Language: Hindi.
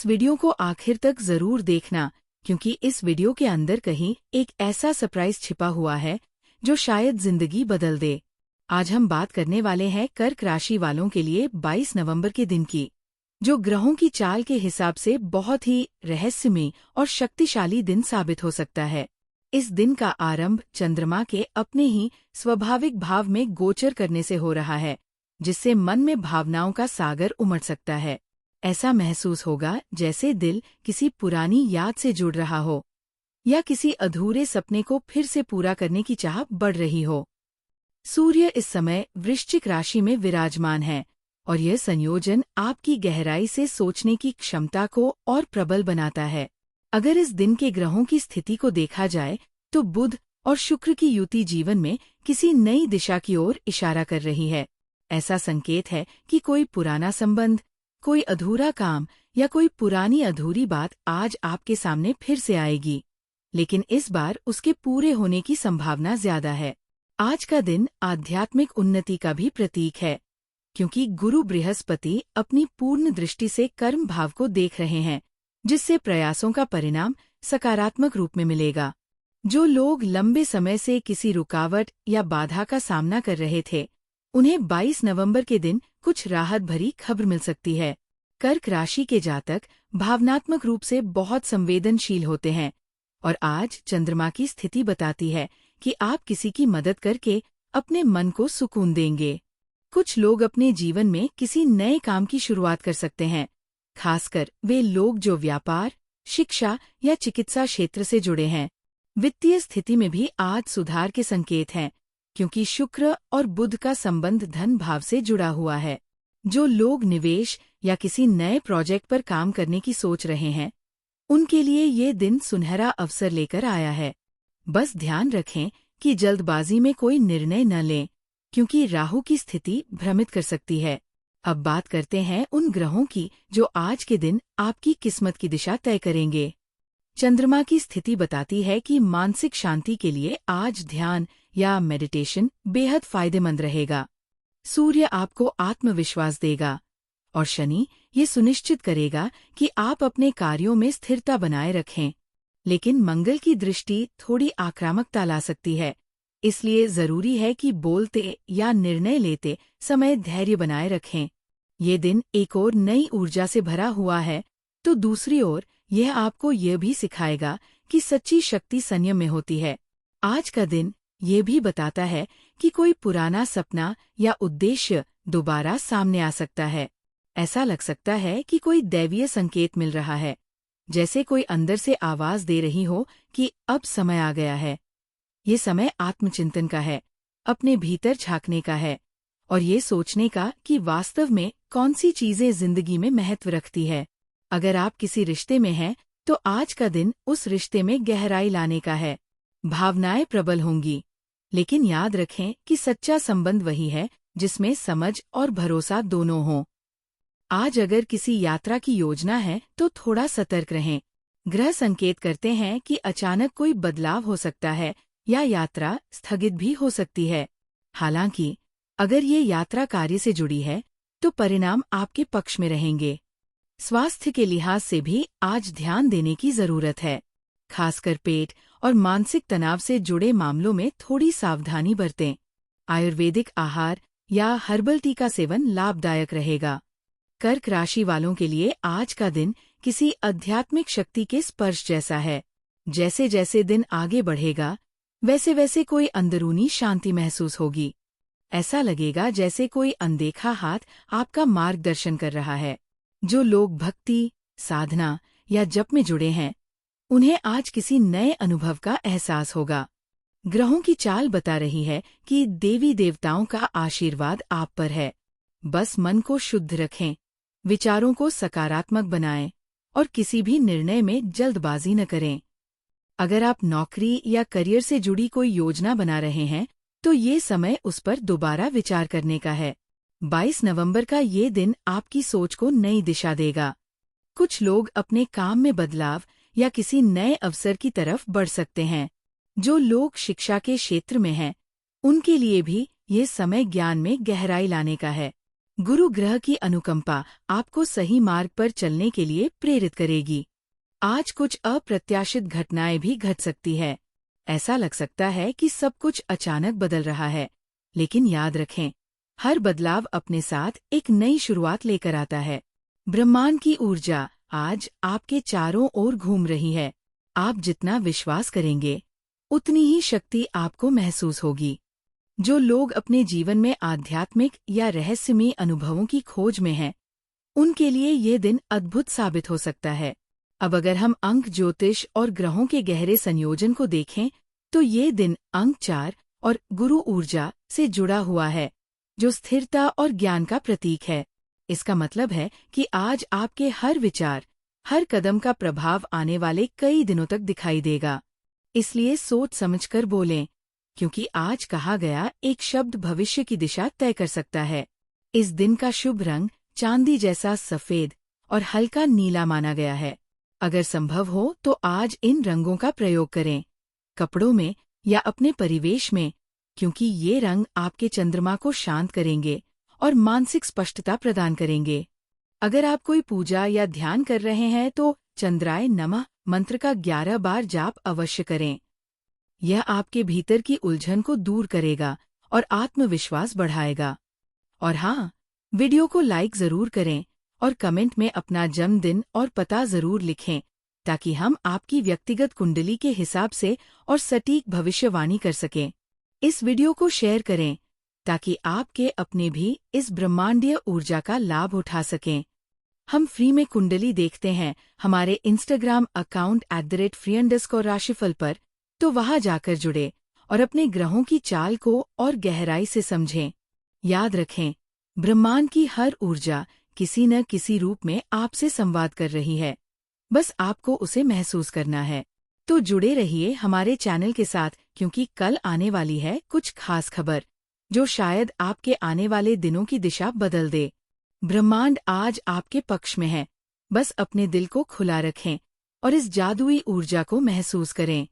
इस वीडियो को आखिर तक जरूर देखना, क्योंकि इस वीडियो के अंदर कहीं एक ऐसा सरप्राइज छिपा हुआ है जो शायद जिंदगी बदल दे। आज हम बात करने वाले हैं कर्क राशि वालों के लिए 22 नवंबर के दिन की, जो ग्रहों की चाल के हिसाब से बहुत ही रहस्यमय और शक्तिशाली दिन साबित हो सकता है। इस दिन का आरंभ चंद्रमा के अपने ही स्वाभाविक भाव में गोचर करने से हो रहा है, जिससे मन में भावनाओं का सागर उमड़ सकता है। ऐसा महसूस होगा जैसे दिल किसी पुरानी याद से जुड़ रहा हो या किसी अधूरे सपने को फिर से पूरा करने की चाह बढ़ रही हो। सूर्य इस समय वृश्चिक राशि में विराजमान है और यह संयोजन आपकी गहराई से सोचने की क्षमता को और प्रबल बनाता है। अगर इस दिन के ग्रहों की स्थिति को देखा जाए तो बुध और शुक्र की युति जीवन में किसी नई दिशा की ओर इशारा कर रही है। ऐसा संकेत है कि कोई पुराना संबंध, कोई अधूरा काम या कोई पुरानी अधूरी बात आज आपके सामने फिर से आएगी, लेकिन इस बार उसके पूरे होने की संभावना ज्यादा है। आज का दिन आध्यात्मिक उन्नति का भी प्रतीक है, क्योंकि गुरु बृहस्पति अपनी पूर्ण दृष्टि से कर्म भाव को देख रहे हैं, जिससे प्रयासों का परिणाम सकारात्मक रूप में मिलेगा। जो लोग लंबे समय से किसी रुकावट या बाधा का सामना कर रहे थे, उन्हें 22 नवंबर के दिन कुछ राहत भरी खबर मिल सकती है। कर्क राशि के जातक भावनात्मक रूप से बहुत संवेदनशील होते हैं और आज चंद्रमा की स्थिति बताती है कि आप किसी की मदद करके अपने मन को सुकून देंगे। कुछ लोग अपने जीवन में किसी नए काम की शुरुआत कर सकते हैं, खासकर वे लोग जो व्यापार, शिक्षा या चिकित्सा क्षेत्र से जुड़े हैं। वित्तीय स्थिति में भी आज सुधार के संकेत हैं, क्योंकि शुक्र और बुध का संबंध धन भाव से जुड़ा हुआ है। जो लोग निवेश या किसी नए प्रोजेक्ट पर काम करने की सोच रहे हैं, उनके लिए ये दिन सुनहरा अवसर लेकर आया है। बस ध्यान रखें कि जल्दबाजी में कोई निर्णय न लें, क्योंकि राहु की स्थिति भ्रमित कर सकती है। अब बात करते हैं उन ग्रहों की जो आज के दिन आपकी किस्मत की दिशा तय करेंगे। चंद्रमा की स्थिति बताती है कि मानसिक शांति के लिए आज ध्यान या मेडिटेशन बेहद फायदेमंद रहेगा। सूर्य आपको आत्मविश्वास देगा और शनि ये सुनिश्चित करेगा कि आप अपने कार्यों में स्थिरता बनाए रखें। लेकिन मंगल की दृष्टि थोड़ी आक्रामकता ला सकती है, इसलिए जरूरी है कि बोलते या निर्णय लेते समय धैर्य बनाए रखें। ये दिन एक ओर नई ऊर्जा से भरा हुआ है, तो दूसरी ओर यह आपको यह भी सिखाएगा कि सच्ची शक्ति संयम में होती है। आज का दिन ये भी बताता है कि कोई पुराना सपना या उद्देश्य दोबारा सामने आ सकता है। ऐसा लग सकता है कि कोई दैवीय संकेत मिल रहा है, जैसे कोई अंदर से आवाज दे रही हो कि अब समय आ गया है। ये समय आत्मचिंतन का है, अपने भीतर झांकने का है और ये सोचने का कि वास्तव में कौन सी चीजें जिंदगी में महत्व रखती है। अगर आप किसी रिश्ते में हैं, तो आज का दिन उस रिश्ते में गहराई लाने का है। भावनाएं प्रबल होंगी, लेकिन याद रखें कि सच्चा संबंध वही है जिसमें समझ और भरोसा दोनों हों। आज अगर किसी यात्रा की योजना है तो थोड़ा सतर्क रहें। ग्रह संकेत करते हैं कि अचानक कोई बदलाव हो सकता है या यात्रा स्थगित भी हो सकती है। हालांकि अगर ये यात्रा कार्य से जुड़ी है तो परिणाम आपके पक्ष में रहेंगे। स्वास्थ्य के लिहाज से भी आज ध्यान देने की जरूरत है, खासकर पेट और मानसिक तनाव से जुड़े मामलों में थोड़ी सावधानी बरतें। आयुर्वेदिक आहार या हर्बल टी का सेवन लाभदायक रहेगा। कर्क राशि वालों के लिए आज का दिन किसी आध्यात्मिक शक्ति के स्पर्श जैसा है। जैसे जैसे दिन आगे बढ़ेगा, वैसे वैसे कोई अंदरूनी शांति महसूस होगी। ऐसा लगेगा जैसे कोई अनदेखा हाथ आपका मार्गदर्शन कर रहा है। जो लोग भक्ति, साधना या जप में जुड़े हैं, उन्हें आज किसी नए अनुभव का एहसास होगा। ग्रहों की चाल बता रही है कि देवी देवताओं का आशीर्वाद आप पर है। बस मन को शुद्ध रखें, विचारों को सकारात्मक बनाएं और किसी भी निर्णय में जल्दबाजी न करें। अगर आप नौकरी या करियर से जुड़ी कोई योजना बना रहे हैं, तो ये समय उस पर दोबारा विचार करने का है। 22 नवंबर का ये दिन आपकी सोच को नई दिशा देगा। कुछ लोग अपने काम में बदलाव या किसी नए अवसर की तरफ बढ़ सकते हैं। जो लोग शिक्षा के क्षेत्र में हैं, उनके लिए भी ये समय ज्ञान में गहराई लाने का है। गुरु ग्रह की अनुकंपा आपको सही मार्ग पर चलने के लिए प्रेरित करेगी। आज कुछ अप्रत्याशित घटनाएं भी घट सकती है। ऐसा लग सकता है कि सब कुछ अचानक बदल रहा है, लेकिन याद रखें, हर बदलाव अपने साथ एक नई शुरुआत लेकर आता है। ब्रह्मांड की ऊर्जा आज आपके चारों ओर घूम रही है। आप जितना विश्वास करेंगे, उतनी ही शक्ति आपको महसूस होगी। जो लोग अपने जीवन में आध्यात्मिक या रहस्यमय अनुभवों की खोज में हैं, उनके लिए ये दिन अद्भुत साबित हो सकता है। अब अगर हम अंक ज्योतिष और ग्रहों के गहरे संयोजन को देखें, तो ये दिन अंक 4 और गुरु ऊर्जा से जुड़ा हुआ है, जो स्थिरता और ज्ञान का प्रतीक है। इसका मतलब है कि आज आपके हर विचार, हर कदम का प्रभाव आने वाले कई दिनों तक दिखाई देगा। इसलिए सोच समझकर बोलें, क्योंकि आज कहा गया एक शब्द भविष्य की दिशा तय कर सकता है। इस दिन का शुभ रंग चांदी जैसा सफेद और हल्का नीला माना गया है। अगर संभव हो तो आज इन रंगों का प्रयोग करें, कपड़ों में या अपने परिवेश में, क्योंकि ये रंग आपके चंद्रमा को शांत करेंगे और मानसिक स्पष्टता प्रदान करेंगे। अगर आप कोई पूजा या ध्यान कर रहे हैं तो चंद्राय नमः मंत्र का 11 बार जाप अवश्य करें। यह आपके भीतर की उलझन को दूर करेगा और आत्मविश्वास बढ़ाएगा। और हाँ, वीडियो को लाइक जरूर करें और कमेंट में अपना जन्मदिन और पता जरूर लिखें, ताकि हम आपकी व्यक्तिगत कुंडली के हिसाब से और सटीक भविष्यवाणी कर सकें। इस वीडियो को शेयर करें ताकि आपके अपने भी इस ब्रह्मांडीय ऊर्जा का लाभ उठा सकें। हम फ्री में कुंडली देखते हैं हमारे इंस्टाग्राम अकाउंट @free_राशिफल पर, तो वहां जाकर जुड़े और अपने ग्रहों की चाल को और गहराई से समझें। याद रखें, ब्रह्मांड की हर ऊर्जा किसी न किसी रूप में आपसे संवाद कर रही है, बस आपको उसे महसूस करना है। तो जुड़े रहिए हमारे चैनल के साथ, क्योंकि कल आने वाली है कुछ खास खबर, जो शायद आपके आने वाले दिनों की दिशा बदल दे। ब्रह्मांड आज आपके पक्ष में है, बस अपने दिल को खुला रखें और इस जादुई ऊर्जा को महसूस करें।